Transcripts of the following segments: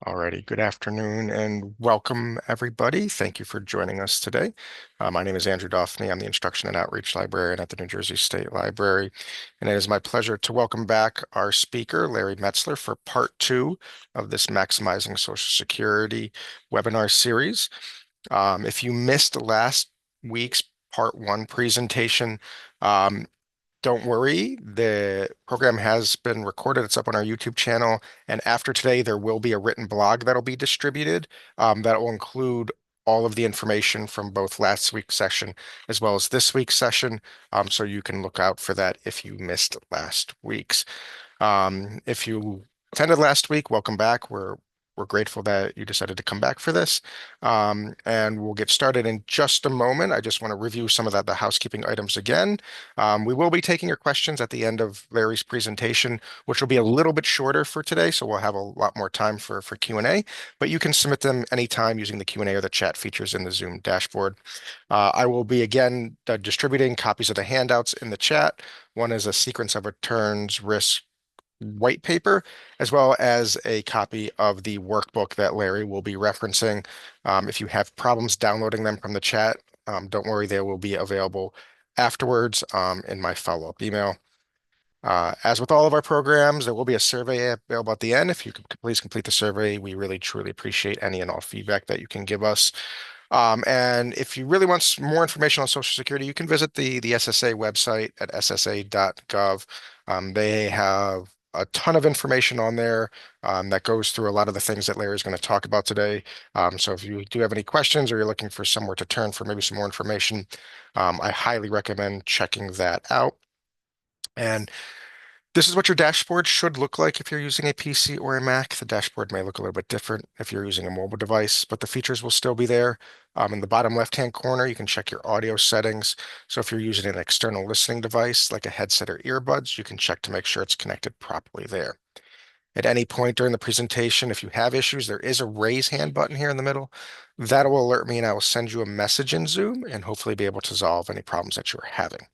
Alrighty, good afternoon and welcome everybody. Thank you for joining us today. My name is Andrew Doffney. I'm the Instruction and Outreach Librarian at the New Jersey State Library. And it is my pleasure to welcome back our speaker, Larry Metzler, for part two of this Maximizing Social Security webinar series. If you missed last week's part one presentation, don't worry, the program has been recorded. It's up on our YouTube channel. And after today, there will be a written blog that'll be distributed that will include all of the information from both last week's session as well as this week's session. So you can look out for that if you missed last week's. If you attended last week, welcome back. We're grateful that you decided to come back for this. And we'll get started in just a moment. I just want to review some of the housekeeping items again. We will be taking your questions at the end of Larry's presentation, which will be a little bit shorter for today, so we'll have a lot more time for Q&A, but you can submit them anytime using the Q&A or the chat features in the Zoom dashboard. I will be again distributing copies of the handouts in the chat. One is a sequence of returns risk white paper, as well as a copy of the workbook that Larry will be referencing. If you have problems downloading them from the chat, don't worry, they will be available afterwards in my follow-up email. As with all of our programs, there will be a survey available at the end. If you could please complete the survey, we really truly appreciate any and all feedback that you can give us. And if you really want more information on Social Security, you can visit the SSA website at ssa.gov. They have a ton of information on there that goes through a lot of the things that Larry is going to talk about today. So if you do have any questions or you're looking for somewhere to turn for maybe some more information, I highly recommend checking that out. And this is what your dashboard should look like if you're using a PC or a Mac. The dashboard may look a little bit different if you're using a mobile device, but the features will still be there. In the bottom left-hand corner, you can check your audio settings. So if you're using an external listening device like a headset or earbuds, you can check to make sure it's connected properly there. At any point during the presentation, if you have issues, there is a raise hand button here in the middle. That will alert me and I will send you a message in Zoom and hopefully be able to solve any problems that you're having.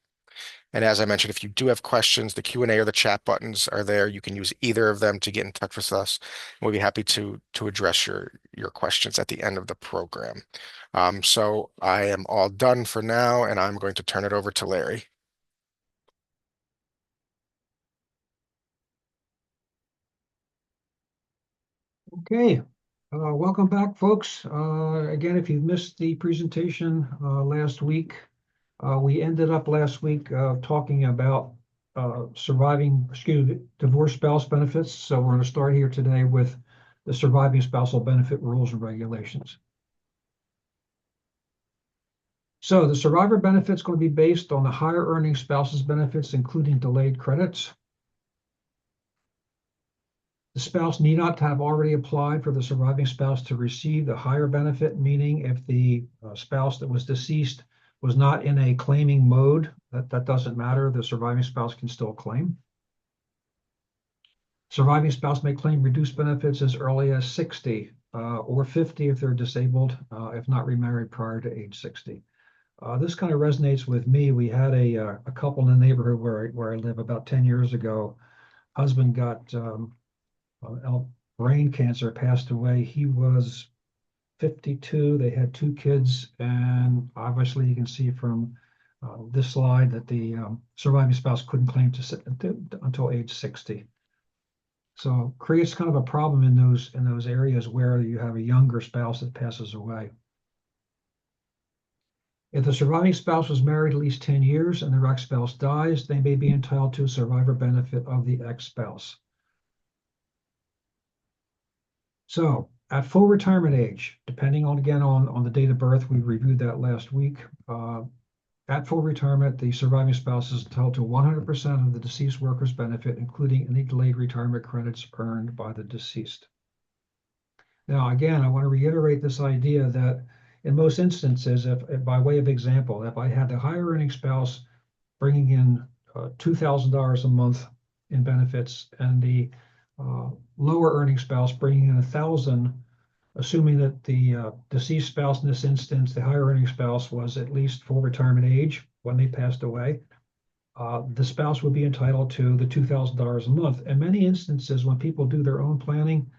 And as I mentioned, if you do have questions, the Q&A or the chat buttons are there. You can use either of them to get in touch with us. We'll be happy to address your questions at the end of the program. So I am all done for now, and I'm going to turn it over to Larry. Okay, welcome back, folks. Again, if you've missed the presentation last week, we ended up last week talking about divorce spouse benefits. So we're going to start here today with the surviving spousal benefit rules and regulations. So the survivor benefit is going to be based on the higher earning spouse's benefits, including delayed credits. The spouse need not have already applied for the surviving spouse to receive the higher benefit, meaning if the spouse that was deceased was not in a claiming mode, that doesn't matter. The surviving spouse can still claim. Surviving spouse may claim reduced benefits as early as 60 or 50 if they're disabled, if not remarried prior to age 60. This kind of resonates with me. We had a couple in the neighborhood where I live about 10 years ago. Husband got brain cancer, passed away. He was 52. They had 2 kids, and obviously you can see from this slide that the surviving spouse couldn't claim until age 60. So creates kind of a problem in those areas where you have a younger spouse that passes away. If the surviving spouse was married at least 10 years and their ex-spouse dies, they may be entitled to a survivor benefit of the ex-spouse. So at full retirement age, depending on, again, on the date of birth, we reviewed that last week. At full retirement, the surviving spouse is entitled to 100% of the deceased worker's benefit, including any delayed retirement credits earned by the deceased. Now, again, I want to reiterate this idea that in most instances, if by way of example, if I had the higher earning spouse bringing in $2,000 a month in benefits and the lower earning spouse bringing in 1,000, assuming that the deceased spouse in this instance, the higher earning spouse, was at least full retirement age when they passed away, the spouse would be entitled to the $2,000 a month. In many instances, when people do their own planning,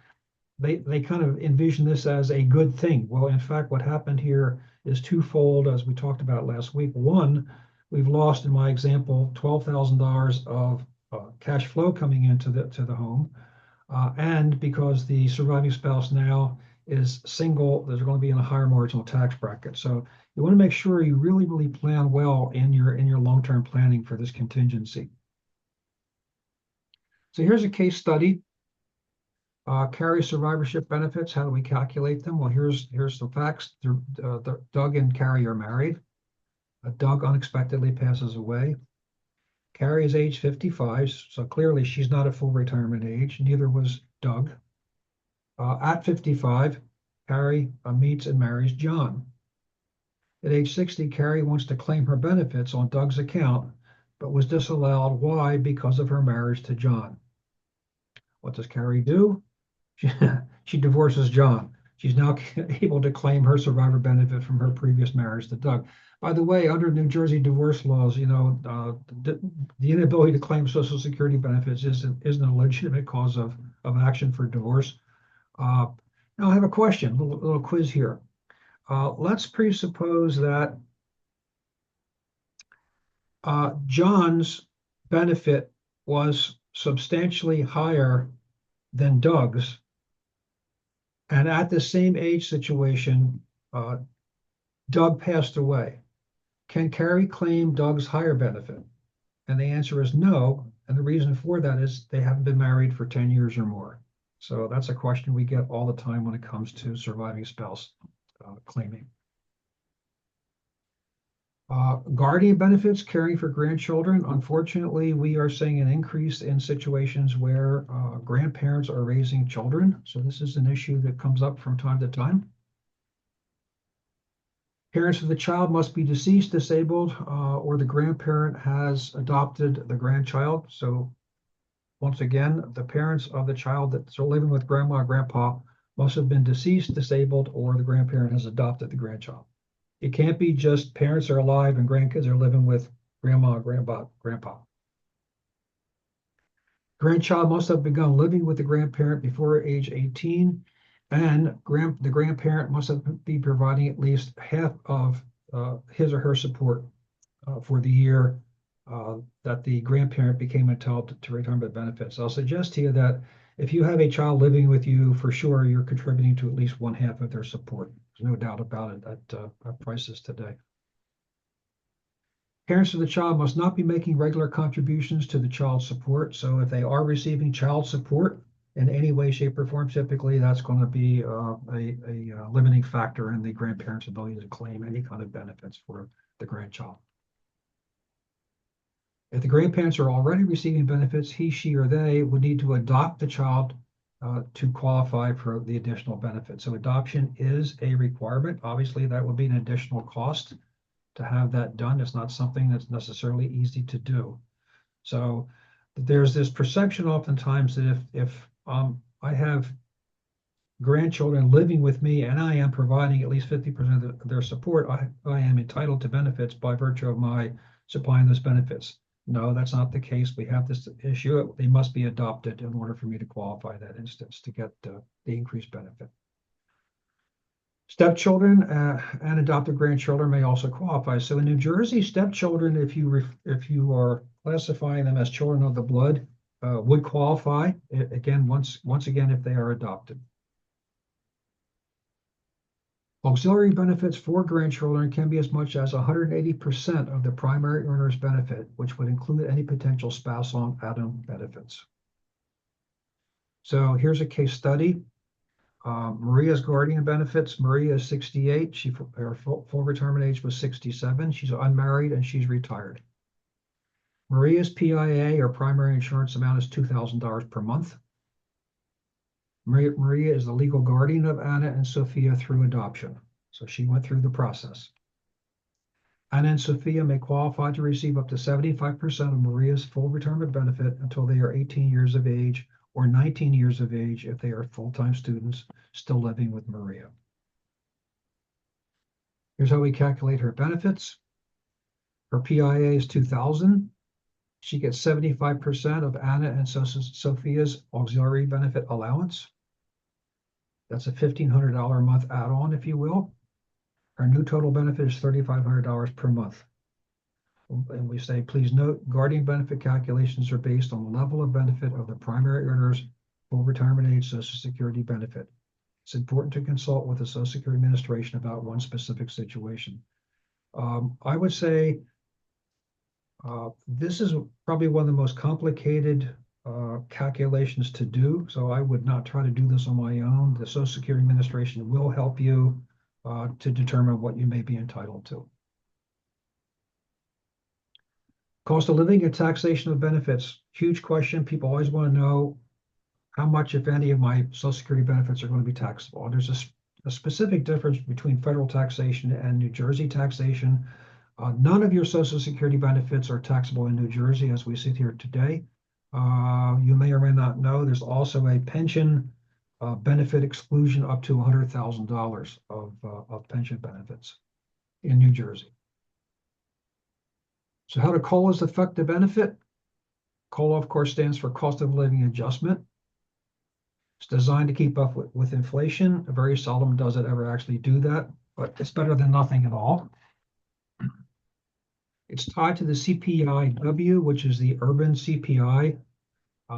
they kind of envision this as a good thing. Well, in fact, what happened here is twofold, as we talked about last week. One, we've lost, in my example, $12,000 of cash flow coming into the home, and because the surviving spouse now is single, they're going to be in a higher marginal tax bracket. So you want to make sure you really plan well in your long-term planning for this contingency. So here's a case study. Carry survivorship benefits. How do we calculate them? Well, here's the facts. Doug and Carrie are married. Doug unexpectedly passes away. Carrie is age 55, so clearly she's not at full retirement age. Neither was Doug. At 55, Carrie meets and marries John. At age 60, Carrie wants to claim her benefits on Doug's account, but was disallowed. Why? Because of her marriage to John. What does Carrie do? She, she divorces John. She's now able to claim her survivor benefit from her previous marriage to Doug. By the way, under New Jersey divorce laws, the inability to claim Social Security benefits isn't a legitimate cause of action for divorce. Uh, Now I have a question, little quiz here. Let's presuppose that John's benefit was substantially higher than Doug's. And at the same age situation, Doug passed away. Can Carrie claim Doug's higher benefit? And the answer is no. And the reason for that is they haven't been married for 10 years or more. So that's a question we get all the time when it comes to surviving spouse claiming. Guardian benefits, caring for grandchildren. Unfortunately, we are seeing an increase in situations where grandparents are raising children. So this is an issue that comes up from time to time. Parents of the child must be deceased, disabled, or the grandparent has adopted the grandchild. So once again, the parents of the child that's living with grandma or grandpa must have been deceased, disabled, or the grandparent has adopted the grandchild. It can't be just parents are alive and grandkids are living with grandma, grandpa. Grandchild must have begun living with the grandparent before age 18, and the grandparent must be providing at least half of his or her support for the year that the grandparent became entitled to retirement benefits. I'll suggest to you that if you have a child living with you, for sure you're contributing to at least one half of their support. There's no doubt about it at prices today. Parents of the child must not be making regular contributions to the child's support. So if they are receiving child support in any way, shape, or form, typically that's going to be a limiting factor in the grandparent's ability to claim any kind of benefits for the grandchild. If the grandparents are already receiving benefits, he, she, or they would need to adopt the child to qualify for the additional benefit. So adoption is a requirement. Obviously, that would be an additional cost to have that done. It's not something that's necessarily easy to do. So there's this perception oftentimes that if I have grandchildren living with me and I am providing at least 50% of their support, I am entitled to benefits by virtue of my supplying those benefits. No, that's not the case. We have this issue. They must be adopted in order for me to qualify that instance to get the increased benefit. Stepchildren and adopted grandchildren may also qualify. So in New Jersey, stepchildren, if you are classifying them as children of the blood, would qualify again once again if they are adopted. Auxiliary benefits for grandchildren can be as much as 180% of the primary earner's benefit, which would include any potential spouse on add-on benefits. So here's a case study. Maria's guardian benefits. Maria is 68. Her full retirement age was 67. She's unmarried and she's retired. Maria's PIA, or primary insurance amount, is $2,000 per month. Maria is the legal guardian of Anna and Sophia through adoption. So she went through the process. Anna and Sophia may qualify to receive up to 75% of Maria's full retirement benefit until they are 18 years of age, or 19 years of age if they are full-time students still living with Maria. Here's how we calculate her benefits. Her PIA is $2,000. She gets 75% of Anna and Sophia's auxiliary benefit allowance. That's a $1,500 a month add-on, if you will. Our new total benefit is $3,500 per month. And we say, please note, guardian benefit calculations are based on the level of benefit of the primary earner's full retirement age Social Security benefit. It's important to consult with the Social Security Administration about one specific situation. I would say this is probably one of the most complicated calculations to do, so I would not try to do this on my own. The Social Security Administration will help you to determine what you may be entitled to. Cost of living and taxation of benefits, huge question. People always want to know how much, if any, of my Social Security benefits are going to be taxable. There's a specific difference between federal taxation and New Jersey taxation. None of your Social Security benefits are taxable in New Jersey as we sit here today. You may or may not know there's also a pension benefit exclusion up to $100,000 of pension benefits in New Jersey. So how do COLAs affect the benefit? COLA, of course, stands for cost of living adjustment. It's designed to keep up with inflation. Very seldom does it ever actually do that, but it's better than nothing at all. It's tied to the CPIW, which is the urban CPI,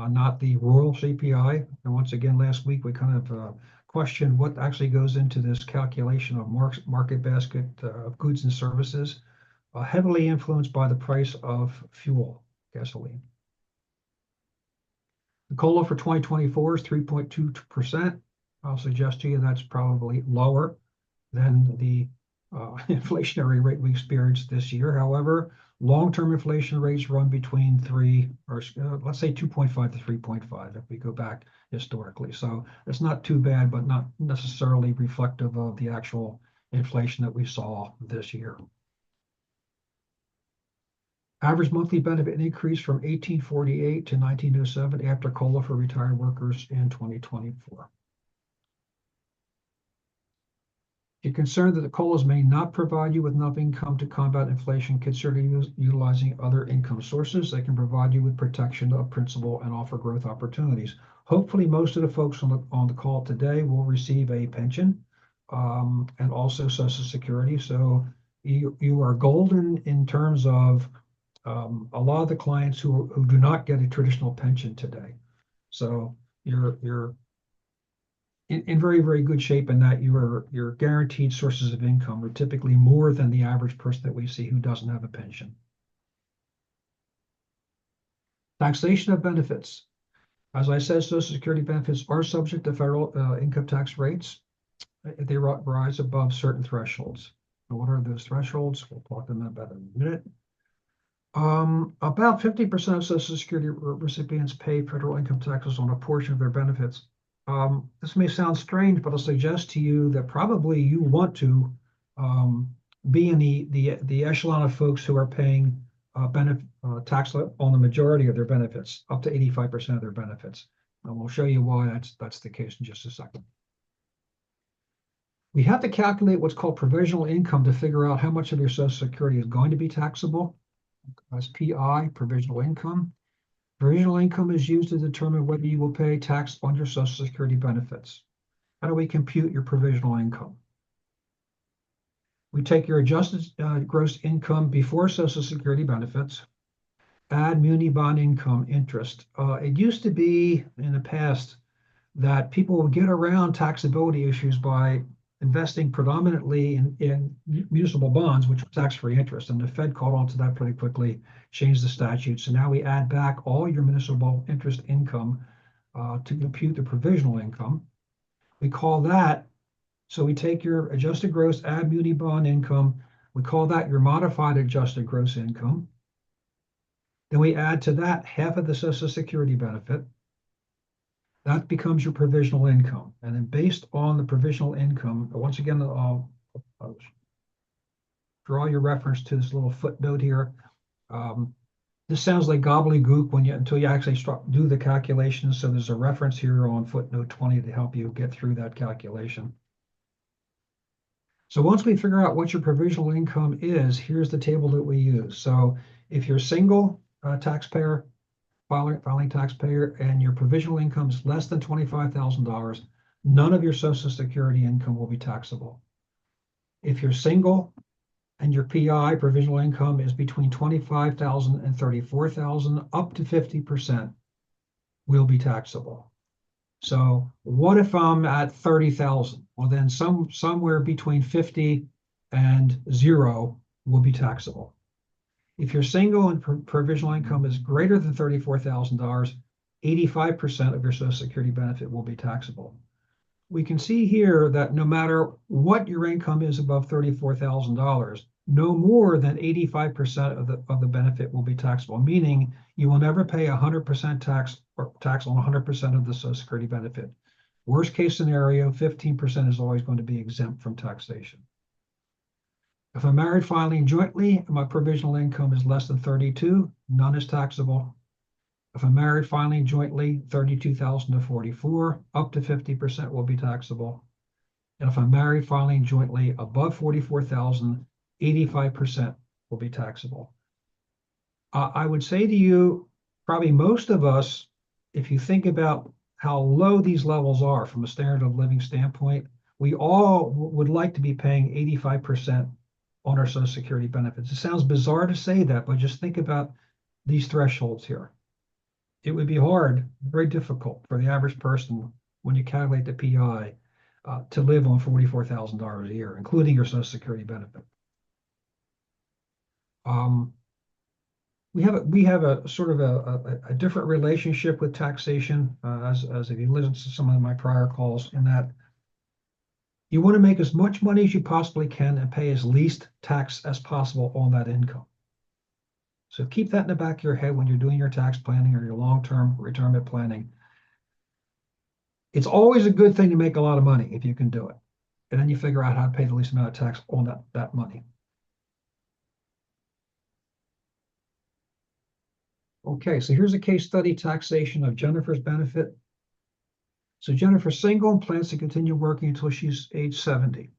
not the rural CPI. And once again, last week we kind of questioned what actually goes into this calculation of market basket of goods and services, heavily influenced by the price of fuel, gasoline. The COLA for 2024 is 3.2%. I'll suggest to you that's probably lower than the inflationary rate we experienced this year. However, long-term inflation rates run between 3 or let's say 2.5 to 3.5 if we go back historically. So it's not too bad, but not necessarily reflective of the actual inflation that we saw this year. Average monthly benefit increased from 1848 to 1907 after COLA for retired workers in 2024. If you're concerned that the COLAs may not provide you with enough income to combat inflation, consider utilizing other income sources that can provide you with protection of principal and offer growth opportunities. Hopefully, most of the folks on the call today will receive a pension and also Social Security. So you are golden in terms of a lot of the clients who do not get a traditional pension today. So you're in very, very good shape in that your guaranteed sources of income are typically more than the average person that we see who doesn't have a pension. Taxation of benefits. As I said, Social Security benefits are subject to federal income tax rates. They rise above certain thresholds. And what are those thresholds? We'll talk about in a minute. About 50% of Social Security recipients pay federal income taxes on a portion of their benefits. This may sound strange, but I'll suggest to you that probably you want to be in the echelon of folks who are paying tax on the majority of their benefits, up to 85% of their benefits. And we'll show you why that's the case in just a second. We have to calculate what's called provisional income to figure out how much of your Social Security is going to be taxable. As PI, provisional income. Provisional income is used to determine whether you will pay tax on your Social Security benefits. How do we compute your provisional income? We take your adjusted gross income before Social Security benefits, add muni bond income interest. It used to be in the past that people would get around taxability issues by investing predominantly in municipal bonds, which was tax-free interest. And the Fed caught on to that pretty quickly, changed the statute. So now we add back all your municipal interest income to compute the provisional income. We call that, so we take your adjusted gross, add muni bond income. We call that your modified adjusted gross income. Then we add to that half of the Social Security benefit. That becomes your provisional income. And then based on the provisional income, once again, I'll draw your reference to this little footnote here. This sounds like gobbledygook until you actually do the calculations. So there's a reference here on footnote 20 to help you get through that calculation. So once we figure out what your provisional income is, here's the table that we use. So if you're single filing taxpayer, and your provisional income is less than $25,000, none of your Social Security income will be taxable. If you're single and your PI, provisional income, is between 25,000 and 34,000, up to 50% will be taxable. So what if I'm at 30,000? Well, then somewhere between 50 and 0 will be taxable. If you're single and provisional income is greater than $34,000, 85% of your Social Security benefit will be taxable. We can see here that no matter what your income is above $34,000, no more than 85% of the benefit will be taxable, meaning you will never pay 100% tax or tax on 100% of the Social Security benefit. Worst case scenario, 15% is always going to be exempt from taxation. If I'm married filing jointly and my provisional income is less than 32, none is taxable. If I'm married filing jointly, 32,000 to 44, up to 50% will be taxable. And if I'm married filing jointly above 44,000, 85% will be taxable. I would say to you, probably most of us, if you think about how low these levels are from a standard of living standpoint, we all would like to be paying 85% on our Social Security benefits. It sounds bizarre to say that, but just think about these thresholds here. It would be hard, very difficult for the average person when you calculate the PI to live on $44,000 a year, including your Social Security benefit. We have a sort of a different relationship with taxation, as if you listen to some of my prior calls, in that you want to make as much money as you possibly can and pay as least tax as possible on that income. So keep that in the back of your head when you're doing your tax planning or your long-term retirement planning. It's always a good thing to make a lot of money if you can do it. And then you figure out how to pay the least amount of tax on that money. Okay, so here's a case study taxation of Jennifer's benefit. So Jennifer's single and plans to continue working until she's age 70.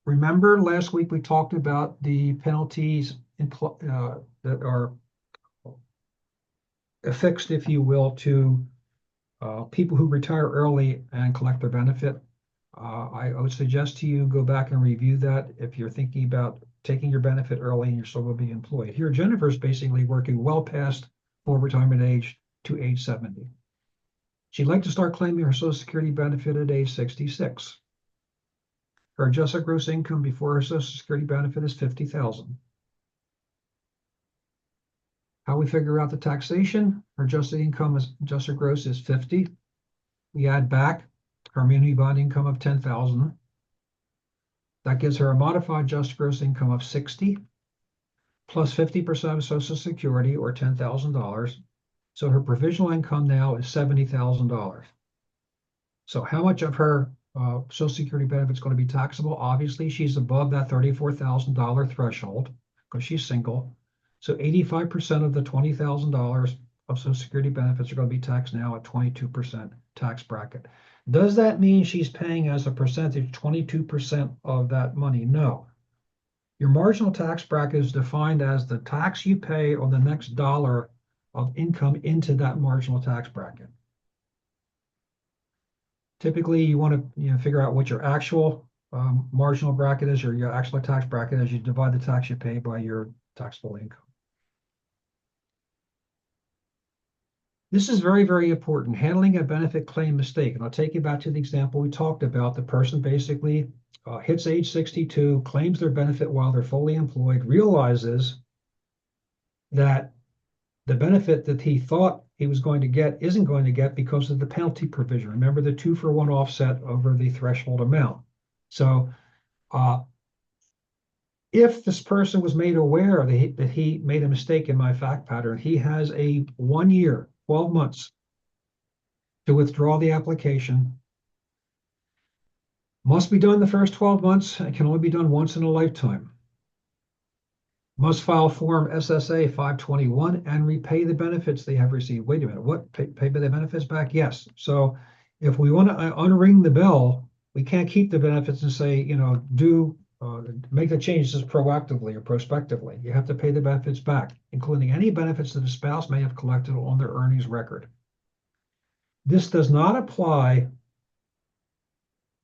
Remember last week we talked about the penalties that are affixed, if you will, to people who retire early and collect their benefit. I would suggest to you go back and review that if you're thinking about taking your benefit early and you're still going to be employed. Here, Jennifer's basically working well past full retirement age to age 70. She'd like to start claiming her Social Security benefit at age 66. Her adjusted gross income before her Social Security benefit is $50,000. How we figure out the taxation? Her adjusted gross is 50. We add back her community bond income of 10,000. That gives her a modified adjusted gross income of 60 plus 50% of Social Security, or $10,000. So her provisional income now is $70,000. So how much of her Social Security benefit is going to be taxable? Obviously, she's above that $34,000 threshold because she's single. So 85% of the $20,000 of Social Security benefits are going to be taxed now at 22% tax bracket. Does that mean she's paying as a percentage 22% of that money? No. Your marginal tax bracket is defined as the tax you pay on the next dollar of income into that marginal tax bracket. Typically, you want to figure out what your actual marginal bracket is, or your actual tax bracket is. You divide the tax you pay by your taxable income. This is very, very important. Handling a benefit claim mistake. And I'll take you back to the example we talked about. The person basically hits age 62, claims their benefit while they're fully employed, realizes that the benefit that he thought he was going to get isn't going to get because of the penalty provision. Remember the 2-for-1 offset over the threshold amount. So if this person was made aware that he made a mistake in my fact pattern, he has a 1 year, 12 months to withdraw the application. Must be done the first 12 months. It can only be done once in a lifetime. Must file Form SSA 521 and repay the benefits they have received. Wait a minute, what? Pay the benefits back? Yes. So if we want to unring the bell, we can't keep the benefits and say, make the changes proactively or prospectively. You have to pay the benefits back, including any benefits that a spouse may have collected on their earnings record. This does not apply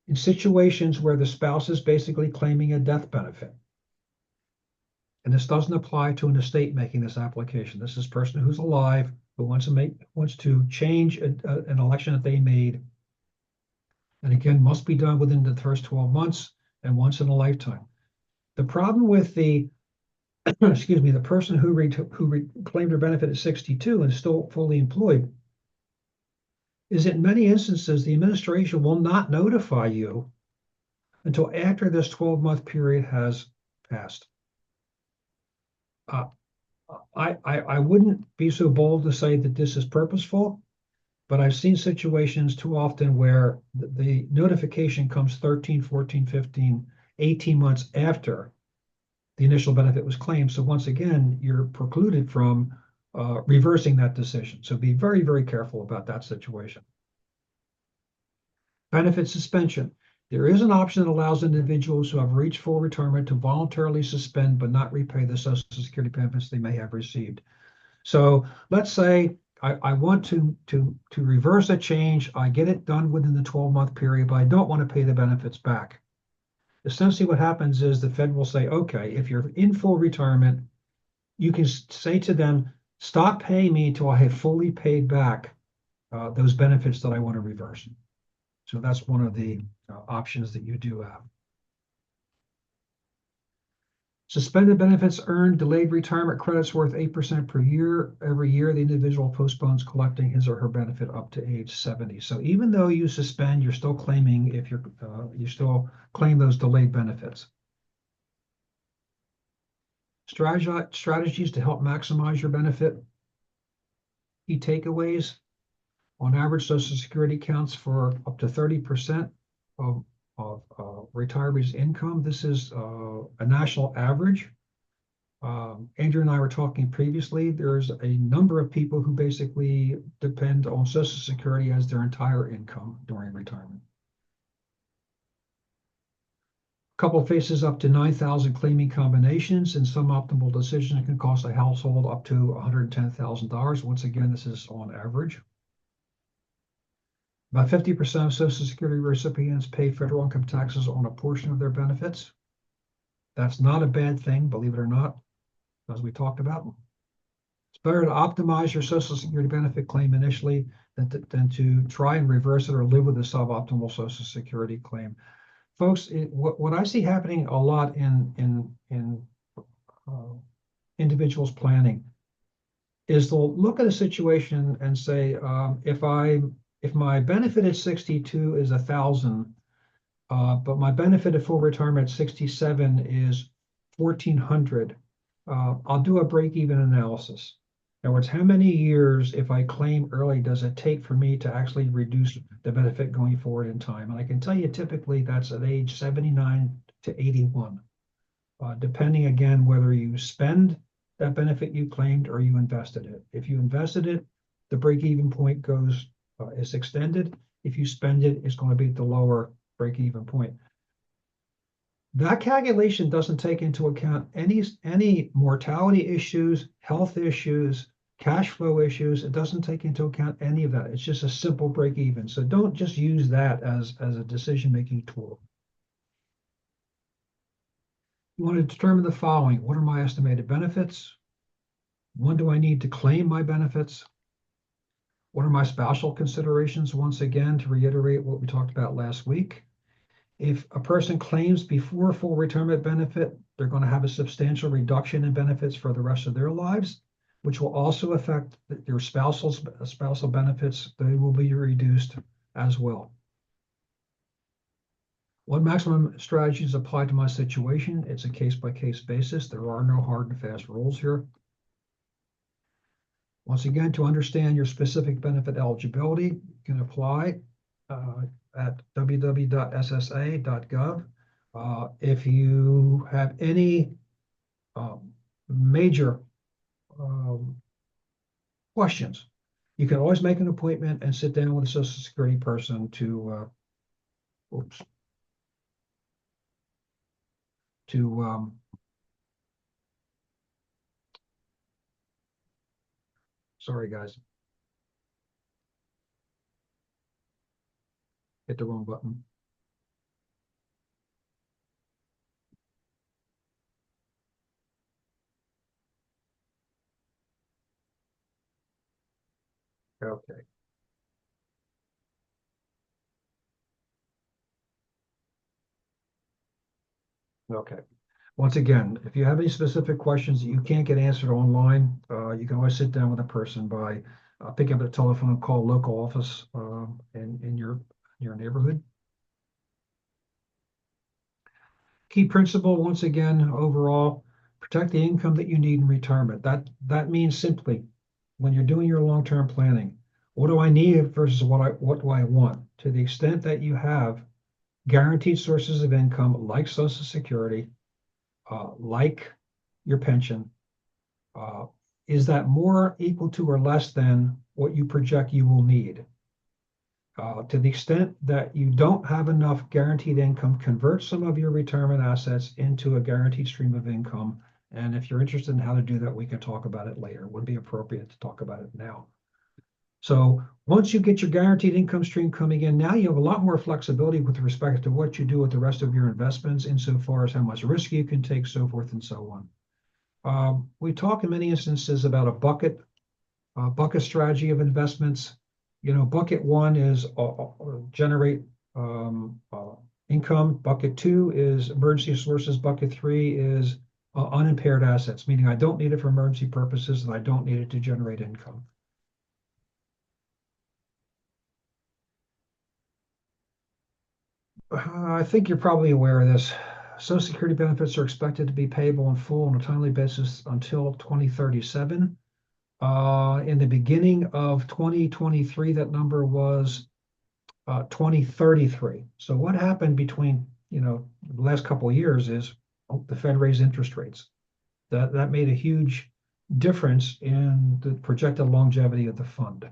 in situations where the spouse is basically claiming a death benefit. And this doesn't apply to an estate making this application. This is a person who's alive who wants to change an election that they made, and again must be done within the first 12 months and once in a lifetime. The problem with the excuse me, the person who claimed her benefit at 62 and still fully employed is in many instances the administration will not notify you until after this 12-month period has passed. Uh, I wouldn't be so bold to say that this is purposeful, but I've seen situations too often where the notification comes 13, 14, 15, 18 months after the initial benefit was claimed. So once again, you're precluded from reversing that decision. So be very, very careful about that situation. Benefit suspension. There is an option that allows individuals who have reached full retirement to voluntarily suspend but not repay the Social Security benefits they may have received. So let's say I want to reverse a change. I get it done within the 12-month period, but I don't want to pay the benefits back. Essentially, what happens is the Fed will say, okay, if you're in full retirement, you can say to them, stop paying me until I have fully paid back those benefits that I want to reverse. So that's one of the options that you do have. Suspended benefits earned delayed retirement credits worth 8% per year. Every year, the individual postpones collecting his or her benefit up to age 70. So even though you suspend, you're still claiming if you still claim those delayed benefits. Strategies to help maximize your benefit. Key takeaways. On average, Social Security counts for up to 30% of retirees' income. This is a national average. Andrew and I were talking previously. There's a number of people who basically depend on Social Security as their entire income during retirement. Couple faces up to 9,000 claiming combinations, and some optimal decisions can cost a household up to $110,000. Once again, this is on average. About 50% of Social Security recipients pay federal income taxes on a portion of their benefits. That's not a bad thing, believe it or not, as we talked about. It's better to optimize your Social Security benefit claim initially than to try and reverse it or live with a suboptimal Social Security claim. Folks, what I see happening a lot in individuals planning is they'll look at a situation and say, if my benefit at 62 is 1,000, but my benefit at full retirement at 67 is 1,400, I'll do a break-even analysis. In other words, how many years, if I claim early, does it take for me to actually reduce the benefit going forward in time? And I can tell you typically that's at age 79 to 81, depending again whether you spend that benefit you claimed or you invested it. If you invested it, the break-even point is extended. If you spend it, it's going to be at the lower break-even point. That calculation doesn't take into account any mortality issues, health issues, cash flow issues. It doesn't take into account any of that. It's just a simple break even. So don't just use that as a decision-making tool. You want to determine the following. What are my estimated benefits? When do I need to claim my benefits? What are my spousal considerations? Once again, to reiterate what we talked about last week. If a person claims before full retirement benefit, they're going to have a substantial reduction in benefits for the rest of their lives, which will also affect their spousal benefits. They will be reduced as well. What maximum strategies apply to my situation? It's a case-by-case basis. There are no hard and fast rules here. Once again, to understand your specific benefit eligibility, you can apply at www.ssa.gov. If you have any major questions, you can always make an appointment and sit down with a Social Security person to sorry guys, hit the wrong button. Okay. Okay. Once again, if you have any specific questions that you can't get answered online, you can always sit down with a person by picking up the telephone and call local office in your neighborhood. Key principle, once again, overall, protect the income that you need in retirement. That means simply when you're doing your long-term planning, what do I need versus what do I want? To the extent that you have guaranteed sources of income like Social Security, like your pension, uh, is that more equal to or less than what you project you will need? To the extent that you don't have enough guaranteed income, convert some of your retirement assets into a guaranteed stream of income. And if you're interested in how to do that, we can talk about it later. It would be appropriate to talk about it now. So once you get your guaranteed income stream coming in, now you have a lot more flexibility with respect to what you do with the rest of your investments, insofar as how much risk you can take, so forth and so on. We talk in many instances about a bucket strategy of investments. Bucket one is generate income. Bucket two is emergency sources. Bucket three is unimpaired assets, meaning I don't need it for emergency purposes and I don't need it to generate income. I think you're probably aware of this. Social Security benefits are expected to be payable in full on a timely basis until 2037. In the beginning of 2023, that number was 2033. So what happened between the last couple of years is the Fed raised interest rates. That made a huge difference in the projected longevity of the fund.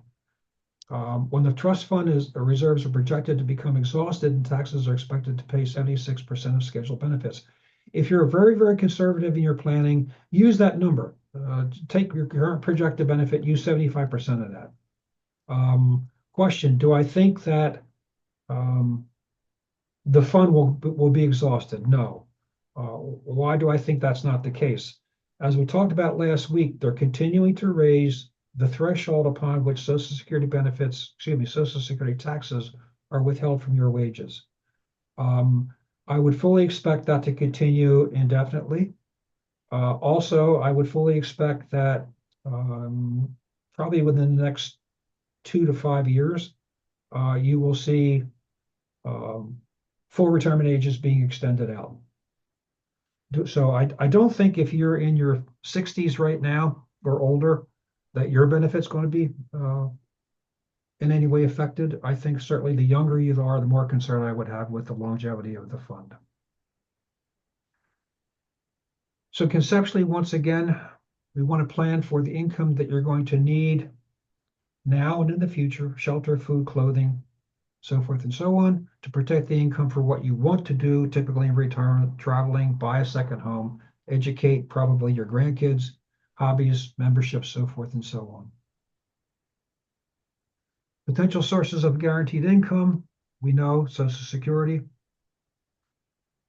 When the trust fund reserves are projected to become exhausted and taxes are expected to pay 76% of scheduled benefits. If you're very, very conservative in your planning, use that number. Take your current projected benefit, use 75% of that. Question, do I think that the fund will be exhausted? No. Why do I think that's not the case? As we talked about last week, they're continuing to raise the threshold upon which Social Security benefits, excuse me, Social Security taxes are withheld from your wages. I would fully expect that to continue indefinitely. Also, I would fully expect that probably within the next 2 to 5 years, you will see um, full retirement ages being extended out. So I don't think if you're in your 60s right now or older, that your benefit's going to be in any way affected. I think certainly the younger you are, the more concern I would have with the longevity of the fund. So conceptually, once again, we want to plan for the income that you're going to need now and in the future: shelter, food, clothing, so forth and so on, to protect the income for what you want to do, typically in retirement: traveling, buy a second home, educate probably your grandkids, hobbies, memberships, so forth and so on. Potential sources of guaranteed income, we know: Social Security,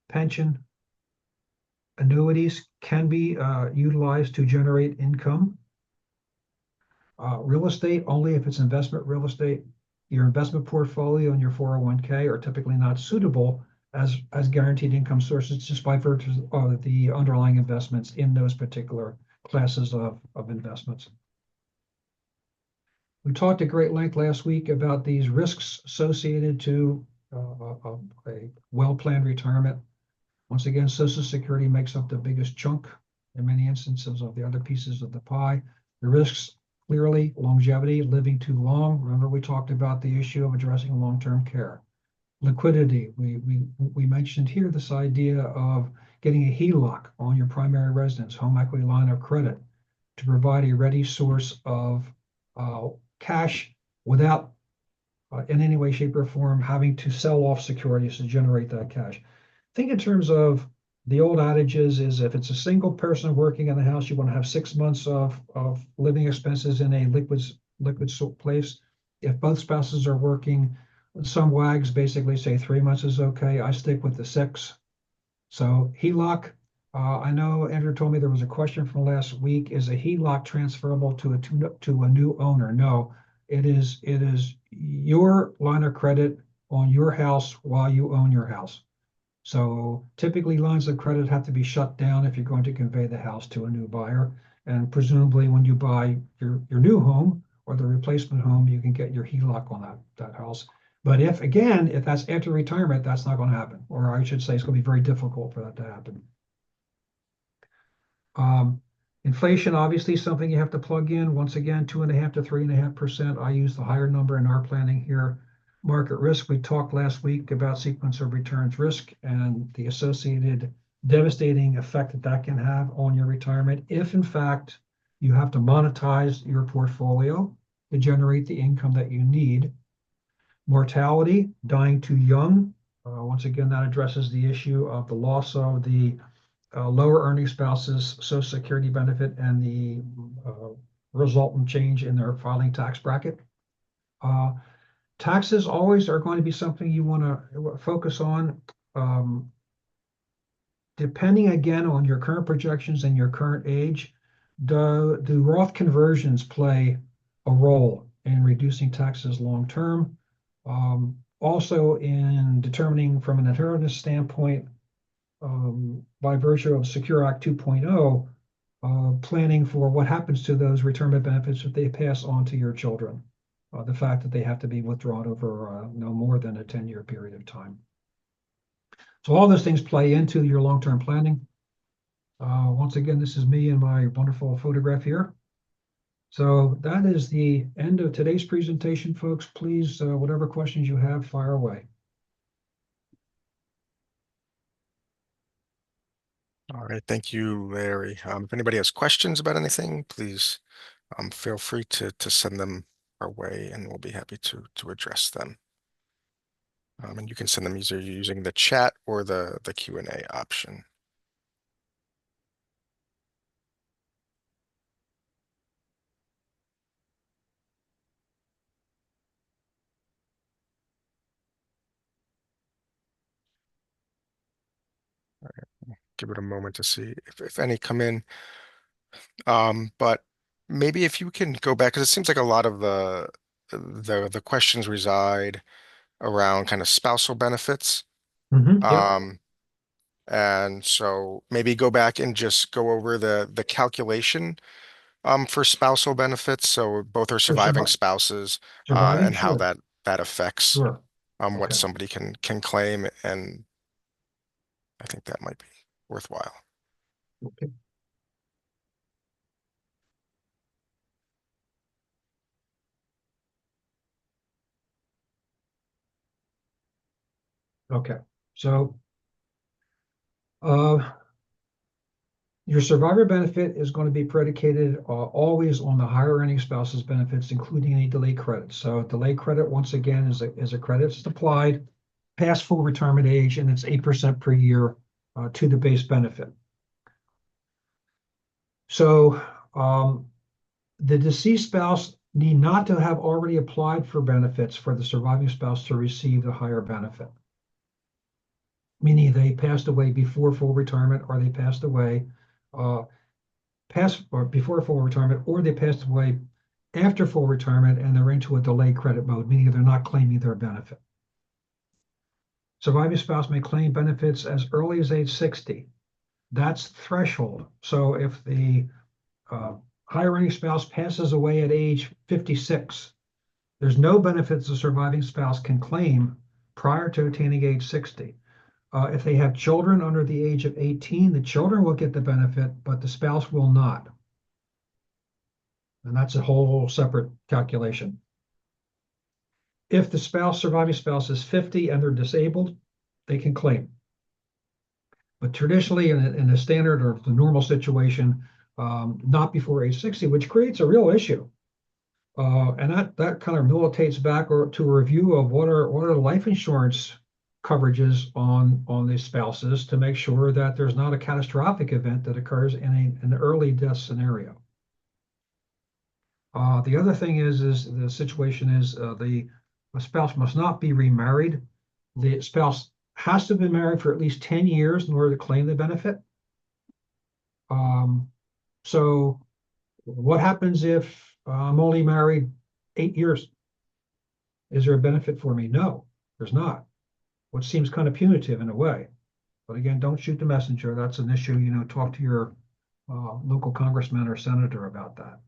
pension, annuities can be utilized to generate income. Real estate, only if it's investment real estate. Your investment portfolio and your 401k are typically not suitable as guaranteed income sources, just by virtue of the underlying investments in those particular classes of investments. We talked at great length last week about these risks associated to a well-planned retirement. Once again, Social Security makes up the biggest chunk in many instances of the other pieces of the pie. The risks, clearly: longevity, living too long. Remember, we talked about the issue of addressing long-term care. Liquidity, we mentioned here this idea of getting a HELOC on your primary residence, home equity line of credit, to provide a ready source of cash without in any way, shape, or form having to sell off securities to generate that cash. Think in terms of the old adages: is if it's a single person working in the house, you want to have 6 months of living expenses in a liquid place. If both spouses are working, some wags basically say 3 months is okay. I stick with the 6. So HELOC, I know Andrew told me there was a question from last week: is a HELOC transferable to a new owner? No. It is your line of credit on your house while you own your house. So typically lines of credit have to be shut down if you're going to convey the house to a new buyer. And presumably when you buy your new home or the replacement home, you can get your HELOC on that house. But if that's after retirement, that's not going to happen. Or I should say it's going to be very difficult for that to happen. Um, Inflation, obviously, something you have to plug in. Once again, 2.5 to 3.5%. I use the higher number in our planning here. Market risk, we talked last week about sequence of returns risk and the associated devastating effect that that can have on your retirement if, in fact, you have to monetize your portfolio to generate the income that you need. Mortality, dying too young. Once again, that addresses the issue of the loss of the lower earning spouses' Social Security benefit and the resultant change in their filing tax bracket. Uh, Taxes always are going to be something you want to focus on. Um, Depending again on your current projections and your current age, do Roth conversions play a role in reducing taxes long term? Also, in determining from an inheritance standpoint, by virtue of Secure Act 2.0, planning for what happens to those retirement benefits if they pass on to your children. The fact that they have to be withdrawn over no more than a 10-year period of time. So all those things play into your long-term planning. Once again, this is me and my wonderful photograph here. So that is the end of today's presentation, folks. Please, whatever questions you have, fire away. All right, thank you, Larry. If anybody has questions about anything, please feel free to send them our way, and we'll be happy to address them. And you can send them either using the chat or the Q&A option. Give it a moment to see if any come in. But maybe if you can go back, because it seems like a lot of the questions reside around kind of spousal benefits. Yep, Um, and so maybe go back and just go over the calculation for spousal benefits. So both are for surviving spouses surviving, and how sure, that affects sure. what Okay, somebody can claim, and I think that might be worthwhile. okay, okay. So uh, your survivor benefit is going to be predicated always on the higher earning spouse's benefits, including any delay credit. So delay credit, once again, is a credit that's applied past full retirement age, and it's 8% per year to the base benefit. So the deceased spouse need not to have already applied for benefits for the surviving spouse to receive the higher benefit, meaning they passed away before full retirement, or they passed away uh, past or before full retirement, or they passed away after full retirement and they're into a delay credit mode, meaning they're not claiming their benefit. Surviving spouse may claim benefits as early as age 60. That's the threshold. So if the higher earning spouse passes away at age 56, there's no benefits the surviving spouse can claim prior to attaining age 60. If they have children under the age of 18, the children will get the benefit, but the spouse will not. And that's a whole separate calculation. If the surviving spouse is 50 and they're disabled, they can claim. But traditionally, in a standard or the normal situation, not before age 60, which creates a real issue. And that kind of militates back to a review of what are the life insurance coverages on the spouses to make sure that there's not a catastrophic event that occurs in an early death scenario. The other thing is the situation is the spouse must not be remarried. The spouse has to have been married for at least 10 years in order to claim the benefit. So what happens if I'm only married 8 years. Is there a benefit for me? No, there's not. What seems kind of punitive in a way. But again, don't shoot the messenger. That's an issue, talk to your local congressman or senator about that.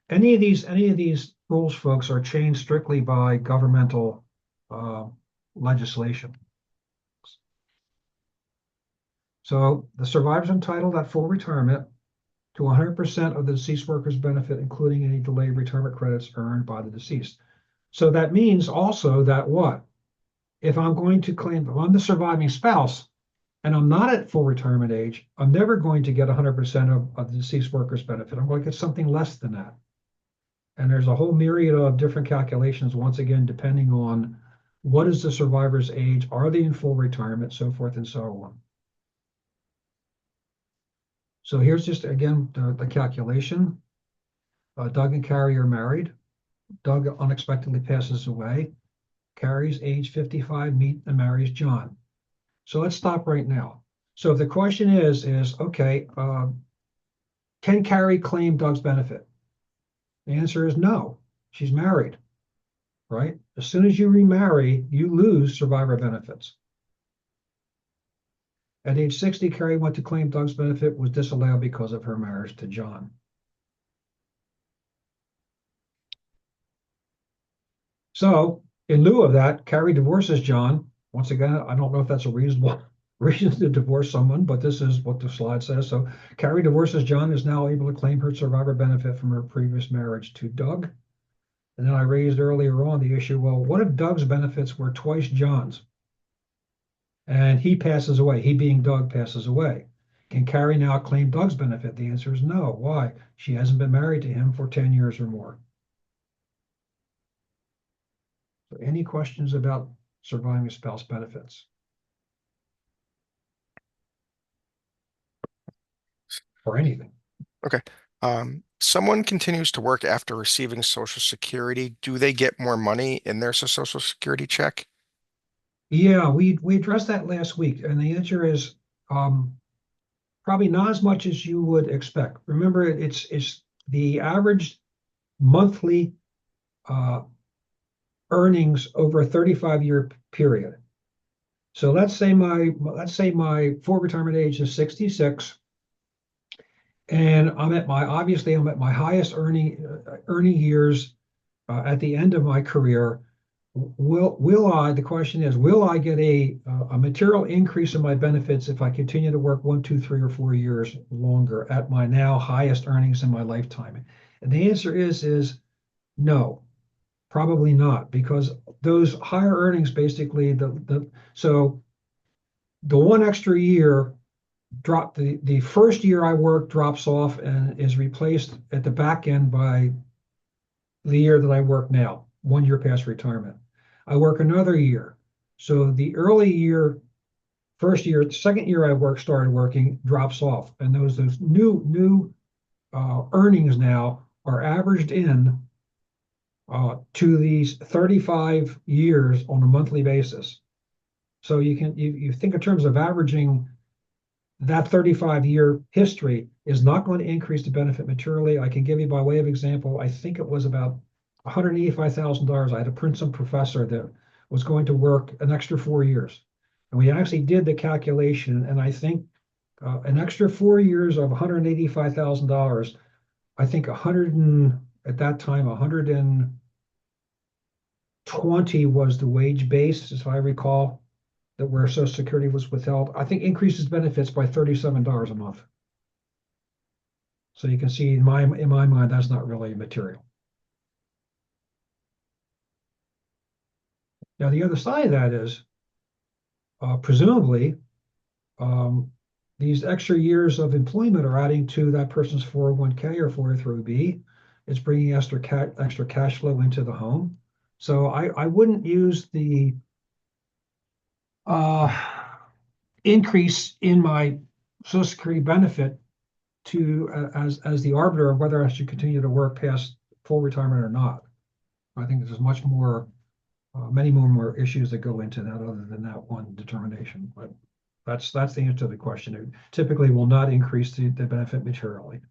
Any of these rules, folks, are changed strictly by governmental uh, legislation. So the survivor's entitled at full retirement to 100% of the deceased worker's benefit, including any delayed retirement credits earned by the deceased. So that means also that what? If I'm going to claim, if I'm the surviving spouse and I'm not at full retirement age, I'm never going to get 100% of the deceased worker's benefit. I'm going to get something less than that. And there's a whole myriad of different calculations, once again, depending on what is the survivor's age, are they in full retirement, so forth and so on. So here's just, again, the calculation. Doug and Carrie are married. Doug unexpectedly passes away. Carrie's age 55, meet and marries John. So let's stop right now. So if the question is okay, can Carrie claim Doug's benefit? The answer is no. She's married, right? As soon as you remarry, you lose survivor benefits. At age 60, Carrie went to claim Doug's benefit, was disallowed because of her marriage to John. So in lieu of that, Carrie divorces John. Once again, I don't know if that's a reasonable reason to divorce someone, but this is what the slide says. So Carrie divorces John, is now able to claim her survivor benefit from her previous marriage to Doug. And then I raised earlier on the issue, well, what if Doug's benefits were twice John's? And he passes away, he being Doug passes away. Can Carrie now claim Doug's benefit? The answer is no. Why? She hasn't been married to him for 10 years or more. So any questions about surviving spouse benefits? Or anything? Okay. Someone continues to work after receiving Social Security. Do they get more money in their Social Security check? Yeah, we addressed that last week, and the answer is probably not as much as you would expect. Remember, it's the average monthly uh, earnings over a 35-year period. So let's say my full retirement age is 66, and obviously I'm at my highest earning years at the end of my career. The question is, will I get a material increase in my benefits if I continue to work 1, 2, 3, or 4 years longer at my now highest earnings in my lifetime? And the answer is no, probably not, because those higher earnings basically so the one extra year the first year I work drops off and is replaced at the back end by the year that I work now, 1 year past retirement. I work another year. So the early year, first year, the second year started working drops off. And those new earnings now are averaged in to these 35 years on a monthly basis. So you think in terms of averaging that 35-year history is not going to increase the benefit materially. I can give you by way of example, I think it was about $185,000. I had a Princeton professor that was going to work an extra 4 years. And we actually did the calculation, and I think an extra 4 years of $185,000, I think at that time, 120 was the wage base, as I recall, that where Social Security was withheld, I think increases benefits by $37 a month. So you can see in my mind, that's not really material. Now, the other side of that is presumably these extra years of employment are adding to that person's 401k or 403b. It's bringing extra cash flow into the home. So I wouldn't use the increase in my Social Security benefit as the arbiter of whether I should continue to work past full retirement or not. I think there's many more issues that go into that other than that one determination. But that's the answer to the question. It typically will not increase the benefit materially.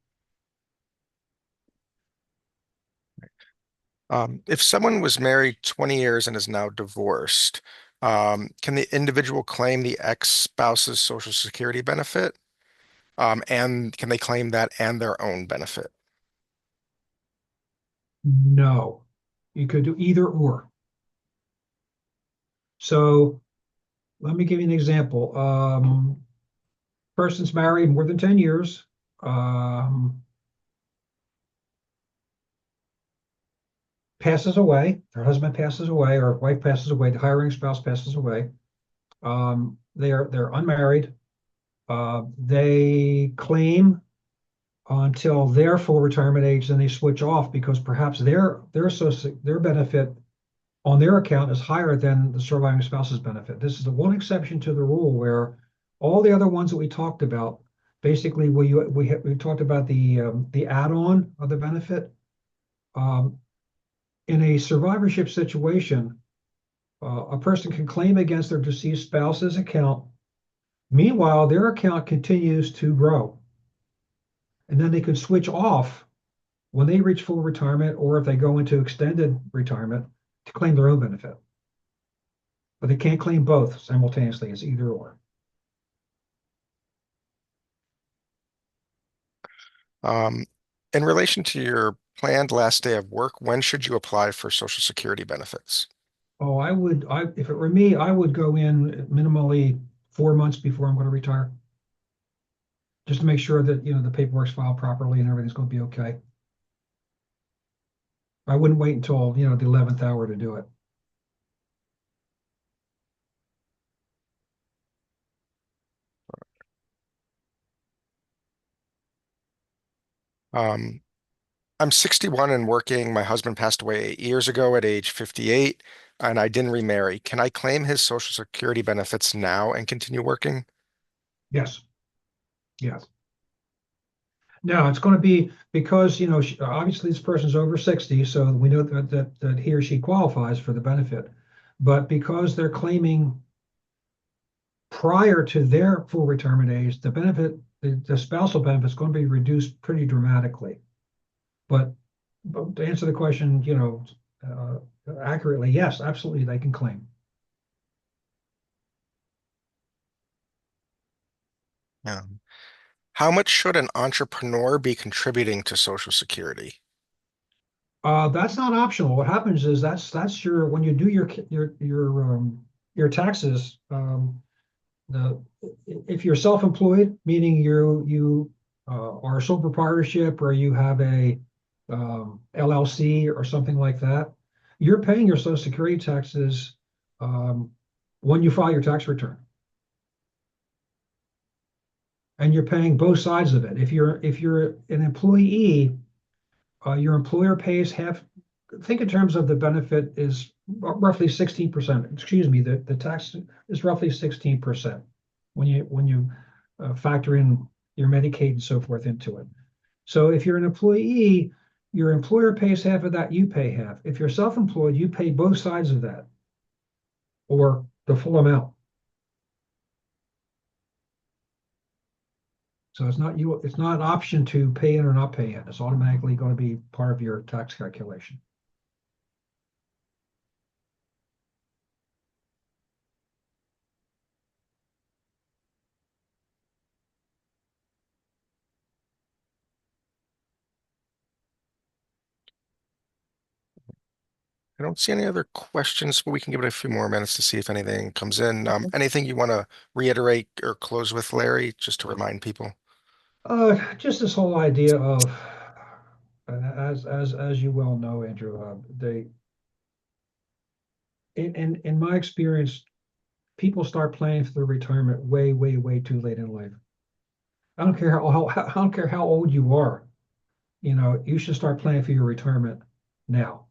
If someone was married 20 years and is now divorced, can the individual claim the ex-spouse's Social Security benefit? And can they claim that and their own benefit? No, you could do either or. So let me give you an example. Person's married more than 10 years. Um, Passes away, their husband passes away, or wife passes away, the hiring spouse passes away. They're unmarried. They claim until their full retirement age, then they switch off because perhaps their benefit on their account is higher than the surviving spouse's benefit. This is the one exception to the rule where all the other ones that we talked about, basically, we talked about the add-on of the benefit. Um, in a survivorship situation, a person can claim against their deceased spouse's account. Meanwhile, their account continues to grow, and then they can switch off when they reach full retirement, or if they go into extended retirement, to claim their own benefit. But they can't claim both simultaneously. It's either or. Um, in relation to your planned last day of work, when should you apply for Social Security benefits? Oh, if it were me, I would go in minimally 4 months before I'm going to retire, just to make sure that, the paperwork's filed properly and everything's going to be okay. I wouldn't wait until, the 11th hour to do it. Um, I'm 61 and working. My husband passed away 8 years ago at age 58, and I didn't remarry. Can I claim his Social Security benefits now and continue working? Yes, yes. Now it's going to be because, obviously this person's over 60, so we know that he or she qualifies for the benefit. But because they're claiming prior to their full retirement age, the spousal benefit is going to be reduced pretty dramatically. But, to answer the question, accurately, yes, absolutely, they can claim. Yeah. How much should an entrepreneur be contributing to Social Security? That's not optional. What happens is that's your when you do your taxes. The If you're self-employed, meaning you are a sole proprietorship or you have a LLC or something like that, you're paying your Social Security taxes um, when you file your tax return, and you're paying both sides of it. If you're an employee, your employer pays half. Think in terms of the benefit is roughly 16%. Excuse me, the tax is roughly 16% when you factor in your Medicaid and so forth into it. So if you're an employee, your employer pays half of that, you pay half. If you're self-employed, you pay both sides of that or the full amount. So it's not an option to pay in or not pay in. It's automatically going to be part of your tax calculation. I don't see any other questions, but we can give it a few more minutes to see if anything comes in. Anything you want to reiterate or close with, Larry, just to remind people? Just this whole idea of, as you well know, Andrew, in my experience, people start planning for their retirement way, way, way too late in life. I don't care how old you are. You should start planning for your retirement now,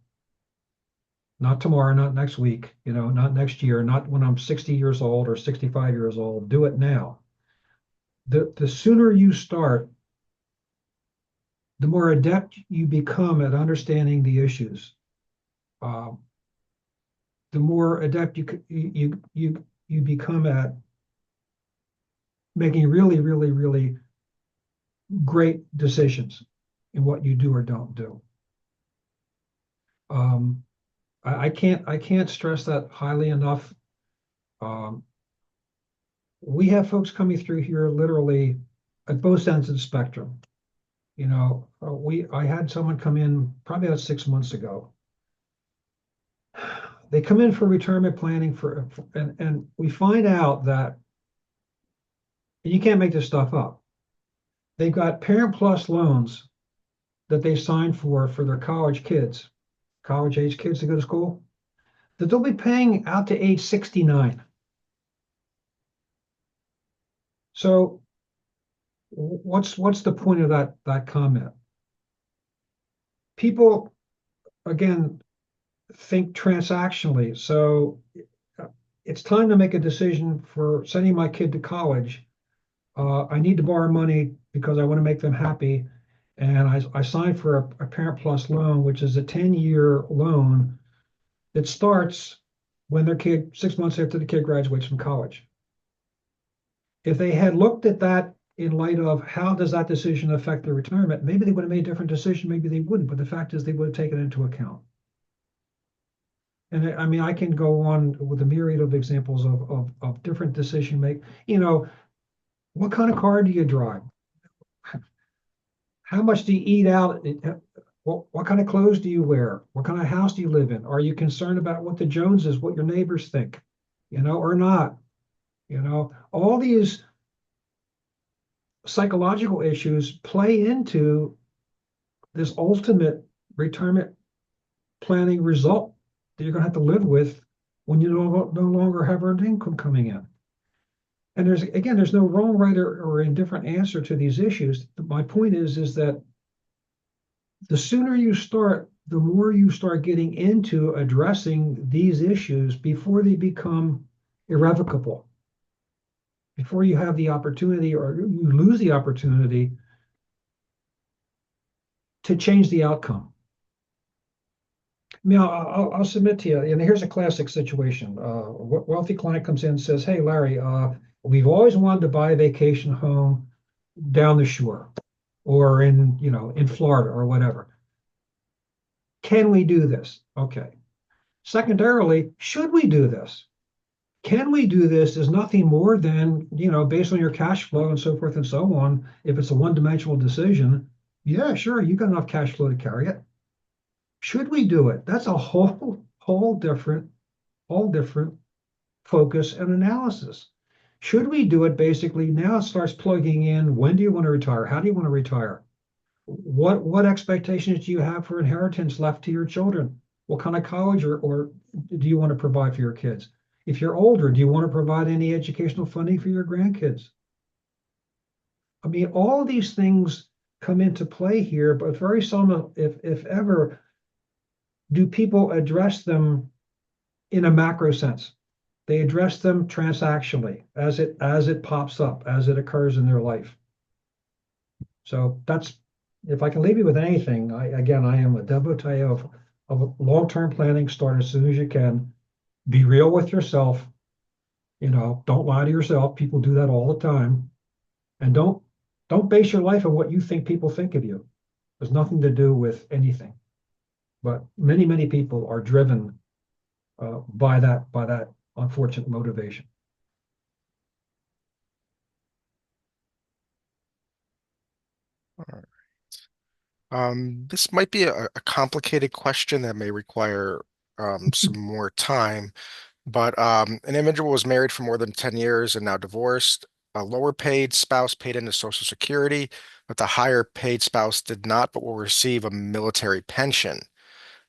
not tomorrow, not next week. Not next year, not when I'm 60 years old or 65 years old. Do it now. The sooner you start, the more adept you become at understanding the issues. Uh, the more adept you become at making really, really, really great decisions in what you do or don't do. Um, I can't stress that highly enough. Um, we have folks coming through here literally at both ends of the spectrum. I had someone come in probably about 6 months ago. They come in for retirement planning and we find out that you can't make this stuff up. They've got Parent Plus loans that they signed for their college kids, college age kids to go to school, that they'll be paying out to age 69. So what's the point of that comment? People again think transactionally. So it's time to make a decision for sending my kid to college. I need to borrow money because I want to make them happy. And I signed for a Parent Plus loan, which is a 10-year loan that starts when their kid, 6 months after the kid graduates from college. If they had looked at that in light of how does that decision affect their retirement, maybe they would have made a different decision, maybe they wouldn't. But the fact is they would have taken it into account. And I mean, I can go on with a myriad of examples of different decision make. What kind of car do you drive? How much do you eat out? What kind of clothes do you wear? What kind of house do you live in? Are you concerned about what the Joneses, what your neighbors think, or not? All these psychological issues play into this ultimate retirement planning result that you're going to have to live with when you no longer have earned income coming in. And there's no wrong, right, or indifferent answer to these issues. My point is that the sooner you start, the more you start getting into addressing these issues before they become irrevocable, before you have the opportunity or you lose the opportunity to change the outcome. I mean, I'll submit to you, and here's a classic situation. A wealthy client comes in and says, "Hey, Larry, we've always wanted to buy a vacation home down the shore or in Florida or whatever. Can we do this?" Okay. Secondarily, should we do this? Can we do this is nothing more than, based on your cash flow and so forth and so on. If it's a one-dimensional decision, yeah, sure, you got enough cash flow to carry it. Should we do it? That's a whole different focus and analysis. Should we do it? Basically, now it starts plugging in. When do you want to retire? How do you want to retire? What expectations do you have for inheritance left to your children? What kind of college or do you want to provide for your kids? If you're older, do you want to provide any educational funding for your grandkids? I mean, all of these things come into play here, but very seldom, if ever, do people address them in a macro sense. They address them transactionally as it pops up, as it occurs in their life. So that's if I can leave you with anything, I am a devotee of long-term planning. Start as soon as you can. Be real with yourself. Don't lie to yourself. People do that all the time. And don't base your life on what you think people think of you. There's nothing to do with anything. But many people are driven by that unfortunate motivation. All right. This might be a complicated question that may require some more time, but an individual was married for more than 10 years and now divorced. A lower paid spouse paid into Social Security, but the higher paid spouse did not, but will receive a military pension.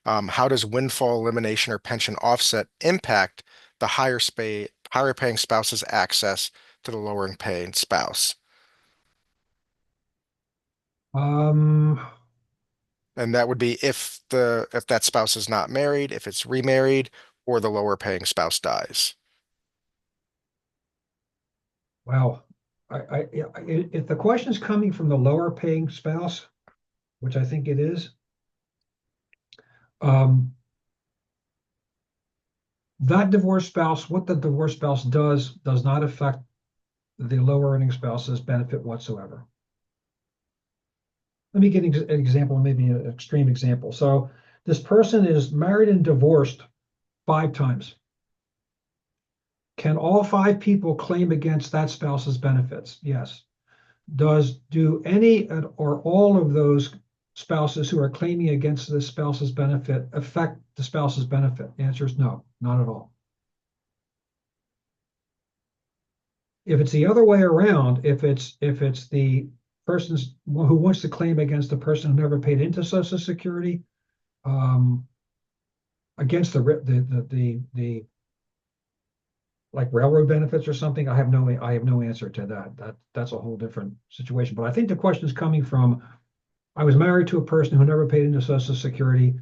How does windfall elimination or pension offset impact the higher paying spouse's access to the lower paying spouse? Um, And that would be if that spouse is not married, if it's remarried, or the lower paying spouse dies. well, if the question is coming from the lower paying spouse, which I think it is, um, that divorced spouse, what the divorced spouse does not affect the lower earning spouse's benefit whatsoever. Let me get an example, maybe an extreme example. So This person is married and divorced 5 times. Can all 5 people claim against that spouse's benefits? Yes. Do any or all of those spouses who are claiming against the spouse's benefit affect the spouse's benefit? The answer is no, not at all. If it's the other way around, if it's the person's who wants to claim against the person who never paid into Social Security, um, against the like railroad benefits or something, I have no answer to that. That's a whole different situation. But I think the question is coming from, I was married to a person who never paid into Social Security.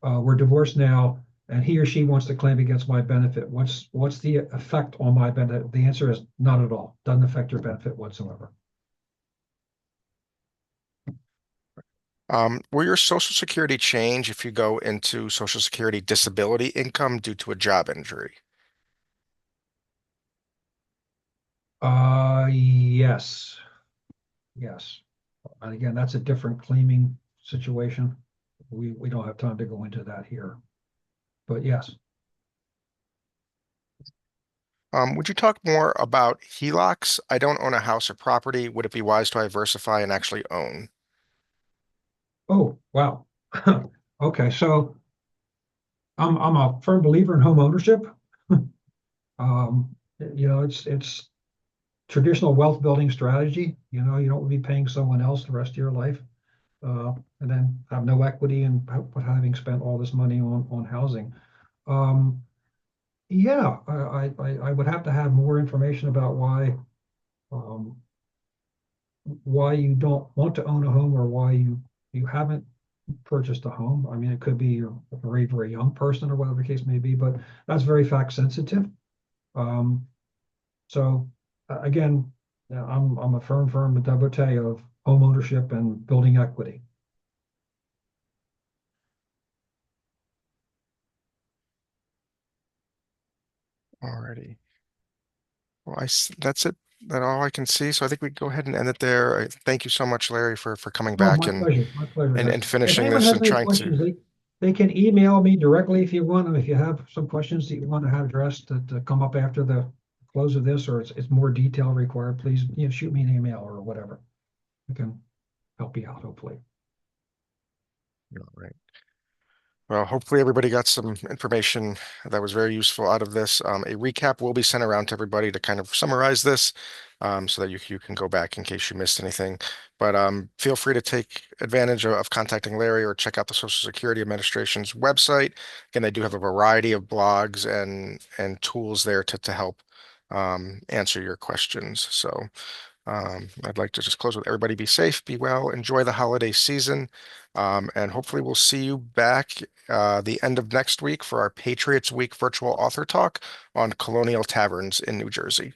We're divorced now, and he or she wants to claim against my benefit. What's the effect on my benefit? The answer is not at all. Doesn't affect your benefit whatsoever. Will your Social Security change if you go into Social Security disability income due to a job injury? Yes, yes. And again, that's a different claiming situation. We don't have time to go into that here, but yes. Would you talk more about HELOCs? I don't own a house or property. Would it be wise to diversify and actually own? Oh, wow. Okay, so I'm a firm believer in home ownership. It's traditional wealth building strategy. You don't be paying someone else the rest of your life, and then have no equity and having spent all this money on housing. Um, yeah, I would have to have more information about um, why you don't want to own a home or why you haven't purchased a home. I mean, it could be you're a very, very young person or whatever the case may be, but that's very fact sensitive. Um, so again, I'm a firm devotee of home ownership and building equity. Alrighty. Well, that's it. That's all I can see. So I think we go ahead and end it there. Thank you so much, Larry, for coming Oh, back my pleasure, guys. and If finishing anyone this has and any trying to. questions, they can email me directly if you want. If you have some questions that you want to have addressed that come up after the close of this, or it's more detail required, please, shoot me an email or whatever. I can help you out, hopefully. All right. Well, hopefully everybody got some information that was very useful out of this. A recap will be sent around to everybody to kind of summarize this, so that you can go back in case you missed anything. But feel free to take advantage of contacting Larry or check out the Social Security Administration's website. Again, they do have a variety of blogs and tools there to help answer your questions. So. I'd like to just close with everybody be safe, be well, enjoy the holiday season, and hopefully we'll see you back the end of next week for our Patriots Week virtual author talk on colonial taverns in New Jersey.